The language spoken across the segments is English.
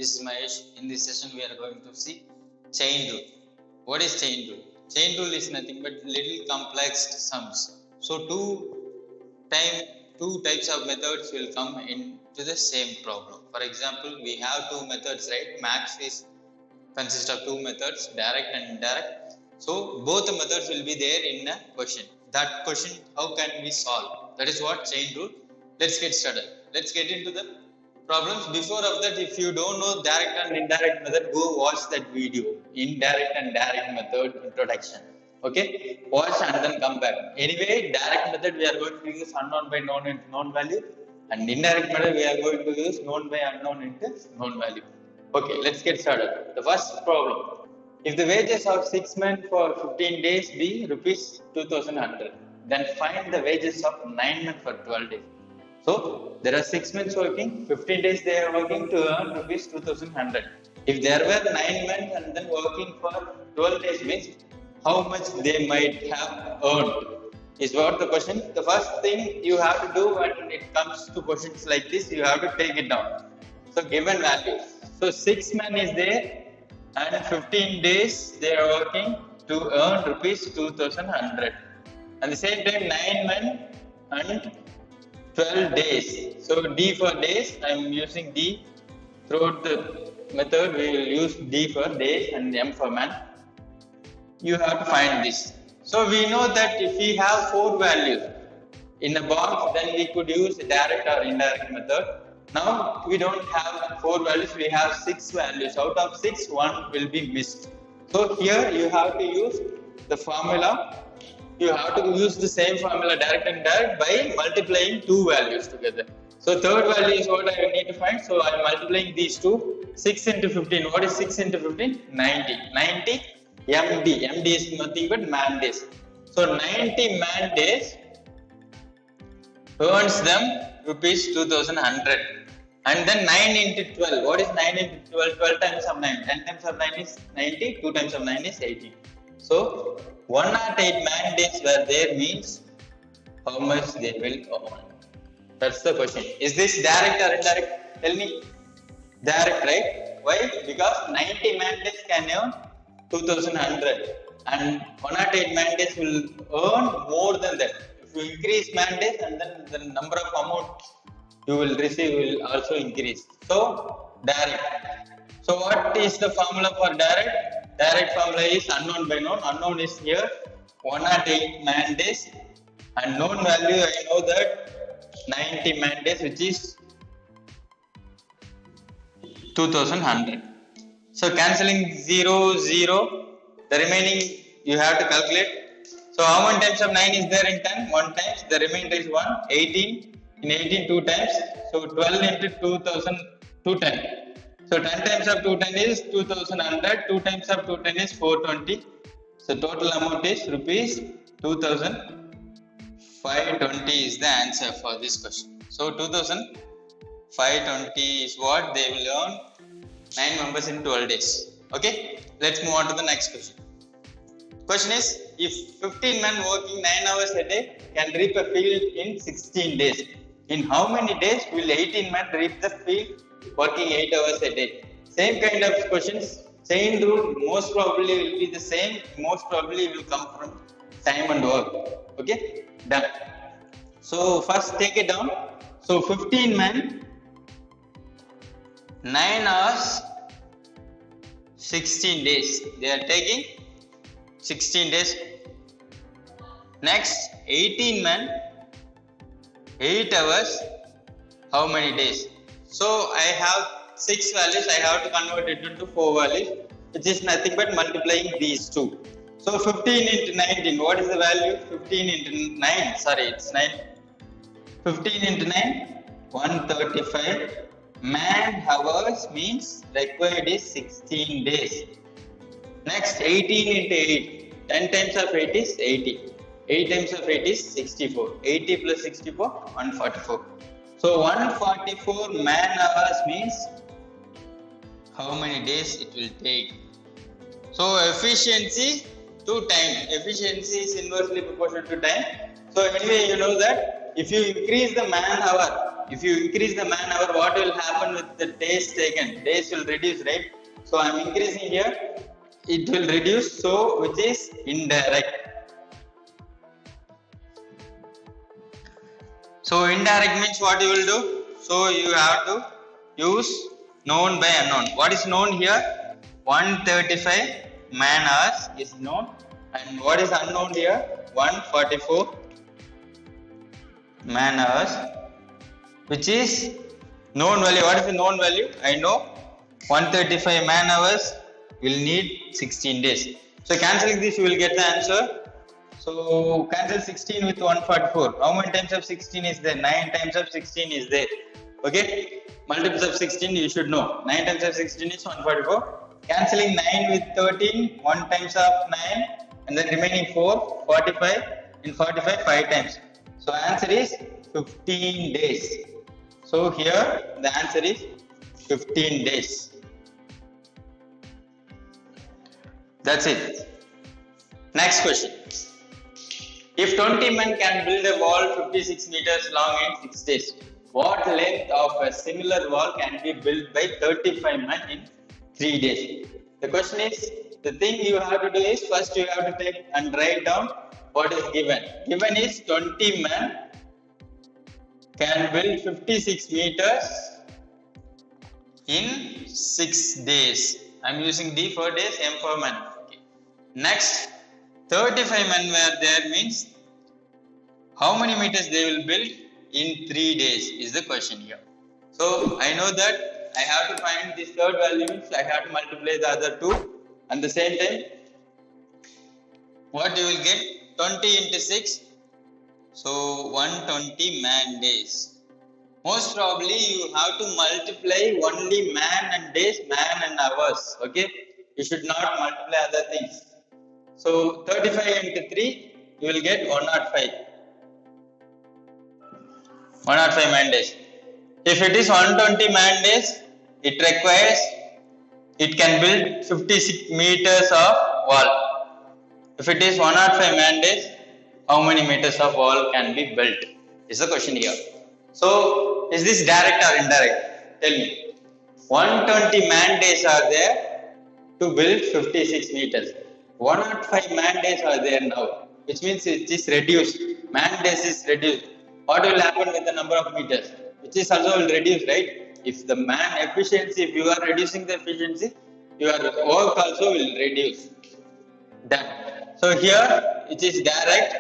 This is Mahesh. In this session, we are going to see chain rule. What is chain rule? Chain rule is nothing but little complex sums. So two types of methods will come into the same problem. For example, we have two methods, right? Max is consists of two methods, direct and indirect. So both the methods will be there in a question. That question, how can we solve? That is what chain rule. Let's get started. Let's get into the problems. Before of that, if you don't know direct and indirect method, go watch that video, indirect and direct method introduction. Okay, watch and then come back. Anyway, direct method we are going to use unknown by known into known value, and indirect method we are going to use known by unknown into known value. Okay, let's get started. The first problem: if the wages of 6 men for 15 days be rupees 2,100, then find the wages of 9 men for 12 days. So there are 6 men working, 15 days they are working to earn rupees 2,100. If there were 9 men and then working for 12 days means how much they might have earned is what the question. The first thing you have to do when it comes to questions like this, you have to take it down. So given values. So 6 men is there and 15 days they are working to earn rupees 2,100. At the same time 9 men and 12 days. So D for days, I am using D. Throughout the method, we will use D for days and M for man. You have to find this. So we know that if we have 4 values in a box, then we could use direct or indirect method. Now we don't have 4 values, we have 6 values. Out of 6, 1 will be missed. So here you have to use the formula. You have to use the same formula direct and indirect by multiplying 2 values together. So third value is what I need to find. So I am multiplying these two. 6 into 15. What is 6 into 15? 90. 90 MD. MD is nothing but man days. So 90 man days earns them rupees 2,100. And then 9 into 12. What is 9 into 12? 12 times of 9. 10 times of 9 is 90. 2 times of 9 is 80. So 108 man days were there means how much they will earn. That's the question. Is this direct or indirect? Tell me. Direct, right? Why? Because 90 man days can earn 2,100 and 108 man days will earn more than that. If you increase man days and then the number of amount you will receive will also increase. So direct. So what is the formula for direct? Direct formula is unknown by known. Unknown is here 108 man days and known value I know that 90 man days which is 2,100. So cancelling 0, 0, the remaining you have to calculate. So how many times of 9 is there in 10? 1 times. The remainder is 1. 18. In 18 2 times. So 12 into 2,000 210. So 10 times of 210 is 2,100. 2 times of 210 is 420. So total amount is rupees 2,520 is the answer for this question. So 2,520 is what they will earn 9 members in 12 days. Okay, let's move on to the next question. Question is, if 15 men working 9 hours a day can reap a field in 16 days, in how many days will 18 men reap the field working 8 hours a day? Same kind of questions. Chain rule most probably will be the same. Most probably will come from time and work. Okay, done. So first take it down. So 15 men, 9 hours, 16 days. They are taking 16 days. Next 18 men, 8 hours, how many days? So I have 6 values, I have to convert it into 4 values, which is nothing but multiplying these two. So 15 into 19, what is the value? 15 into 9, sorry, it's 9. 15 into 9, 135. Man hours means required is 16 days. Next 18 into 8, 10 times of 8 is 80. 8 times of 8 is 64. 80 plus 64, 144. So 144 man hours means how many days it will take. So efficiency to time. Efficiency is inversely proportional to time. So anyway, you know that if you increase the man hour, If you increase the man hour, what will happen with the days taken? Days will reduce, right? So I am increasing here, it will reduce, so which is indirect. So indirect means what you will do? So you have to use known by unknown. What is known here? 135 man hours is known, and what is unknown here? 144 man hours, which is known value. What is the known value? I know 135 man hours will need 16 days. So cancelling this, you will get the answer. So cancel 16 with 144. How many times of 16 is there? 9 times of 16 is there. Okay. Multiples of 16 you should know. 9 times of 16 is 144. Cancelling 9 with 13. 1 times of 9. And then remaining 4. 45. In 45 5 times. So answer is 15 days. So here the answer is 15 days. That's it. Next question. If 20 men can build a wall 56 meters long in 6 days, what length of a similar wall can be built by 35 men in 3 days? The question is, the thing you have to do is, first you have to take and write down what is given. Given is 20 men can build 56 meters in 6 days. I am using D for days, M for men. Okay. Next, 35 men were there means how many meters they will build in 3 days is the question here. So I know that I have to find this third value means I have to multiply the other two, and the same time what you will get 20 into 6, so 120 man days. Most probably you have to multiply only man and days, man and hours. Okay, you should not multiply other things. So 35 into 3, you will get 105. 105 man days. If it is 120 man days, it can build 56 meters of wall. If it is 105 man days, how many meters of wall can be built? Is the question here. So is this direct or indirect? Tell me. 120 man days are there to build 56 meters. 105 man days are there now, which means it is reduced. Man days is reduced. What will happen with the number of meters? Which is also will reduce, right? If the man efficiency, if you are reducing the efficiency, your work also will reduce. Done. So here it is direct.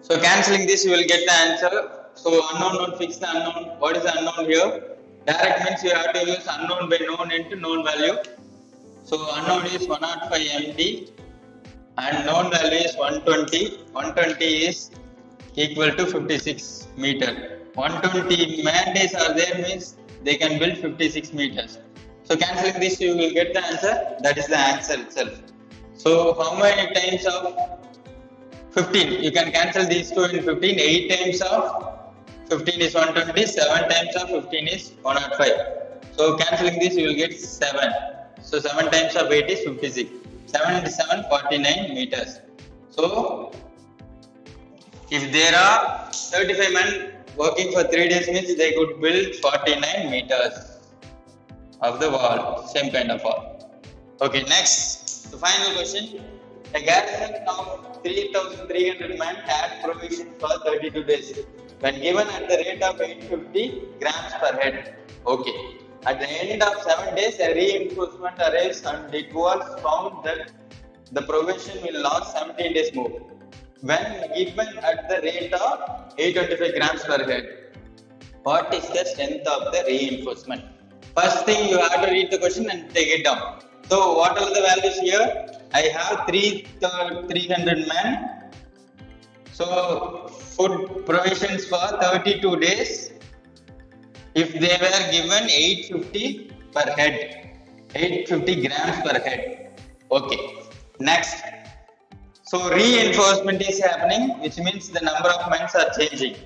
So cancelling this, you will get the answer. So unknown, not fix the unknown. What is the unknown here? Direct means you have to use unknown by known into known value. So unknown is 105 MD and known value is 120. 120 is equal to 56 meter. 120 man days are there means they can build 56 meters. So cancelling this, you will get the answer. That is the answer itself. So how many times of 15? You can cancel these two in 15. 8 times of 15 is 120. 7 times of 15 is 105. So cancelling this, you will get 7. So 7 times of 8 is 56. 7 into 7, 49 meters. So if there are 35 men working for 3 days means they could build 49 meters of the wall. Same kind of wall. Okay, next. The final question. A garrison of 3,300 men had provision for 32 days. When given at the rate of 850 grams per head. Okay. At the end of 7 days, a reinforcement arrives and it was found that the provision will last 17 days more. When given at the rate of 825 grams per head, what is the strength of the reinforcement? First thing you have to read the question and take it down. So what are the values here? I have 300 men. So food provisions for 32 days. If they were given 850 per head, 850 grams per head. Okay. Next. So reinforcement is happening, which means the number of men are changing.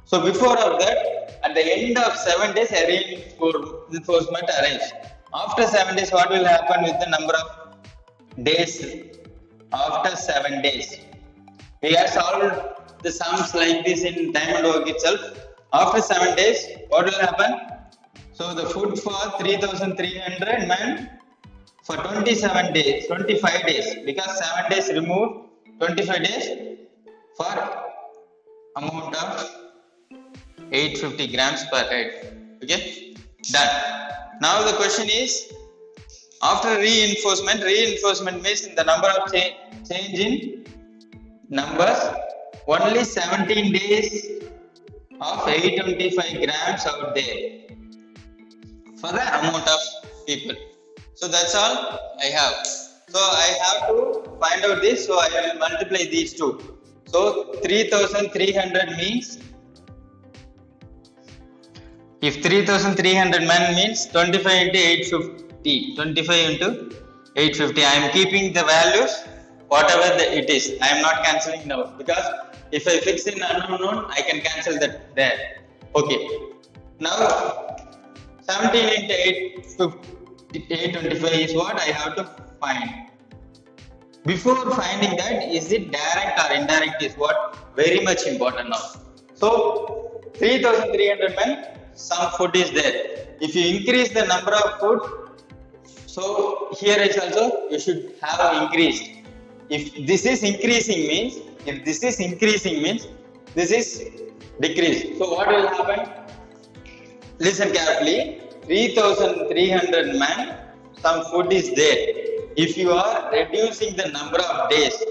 So before of that, at the end of 7 days, a reinforcement arrives. After 7 days, what will happen with the number of days after 7 days? We have solved the sums like this in time and work itself. After 7 days, what will happen? So the food for 3,300 men for 27 days, 25 days, because 7 days removed, 25 days for amount of 850 grams per head. Okay, done. Now the question is, after reinforcement means the number of change in numbers, only 17 days of 825 grams out there for the amount of people. So that's all I have. So I have to find out this, so I will multiply these two. So 3,300 means, if 3,300 men means 25 into 850, 25 into 850, I am keeping the values whatever it is. I am not cancelling now, because if I fix in unknown, I can cancel that there. Okay. Now 17 into 825 is what I have to find. Before finding that, is it direct or indirect is what very much important now. So 3,300 men, some food is there. If you increase the number of food, so here is also you should have increased. If this is increasing means, this is decreased. So what will happen? Listen carefully. 3,300 men, some food is there. If you are reducing the number of days,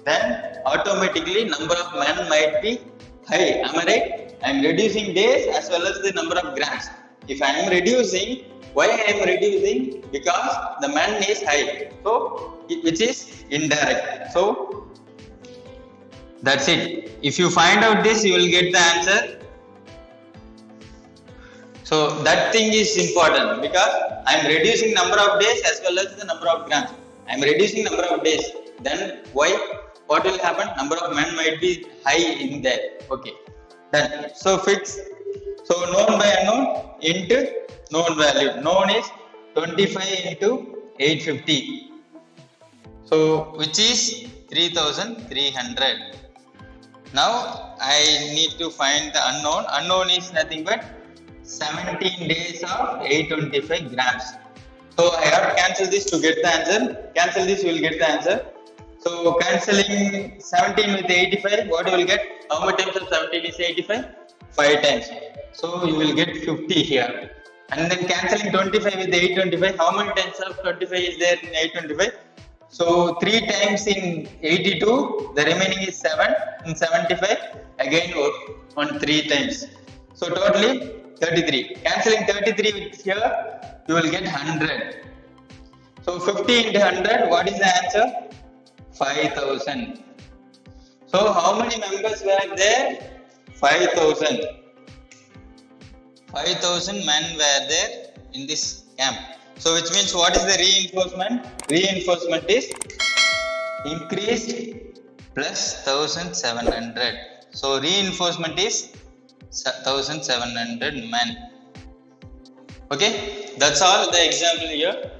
then automatically number of men might be high. Am I right? I am reducing days as well as the number of grams. If I am reducing, why I am reducing? Because the men is high. So which is indirect. So that's it. If you find out this, you will get the answer. So that thing is important, because I am reducing number of days as well as the number of grams. I am reducing number of days. Then why? What will happen? Number of men might be high in there. Okay. Then so fix. So known by unknown into known value. Known is 25 into 850. So which is 3,300. Now I need to find the unknown. Unknown is nothing but 17 days of 825 grams. So I have to cancel this to get the answer. Cancel this, you will get the answer. So cancelling 17 with 85, what you will get? How many times of 17 is 85? 5 times. So you will get 50 here. And then cancelling 25 with 825, how many times of 25 is there in 825? So 3 times in 82, the remaining is 7 in 75, again on 3 times. So totally 33. Cancelling 33 with here, you will get 100. So 50 into 100, what is the answer? 5,000. So how many members were there? 5,000. 5,000 men were there in this camp. So which means, what is the reinforcement? Reinforcement is increased plus 1,700. So reinforcement is 1,700 men. Okay, that's all the example here.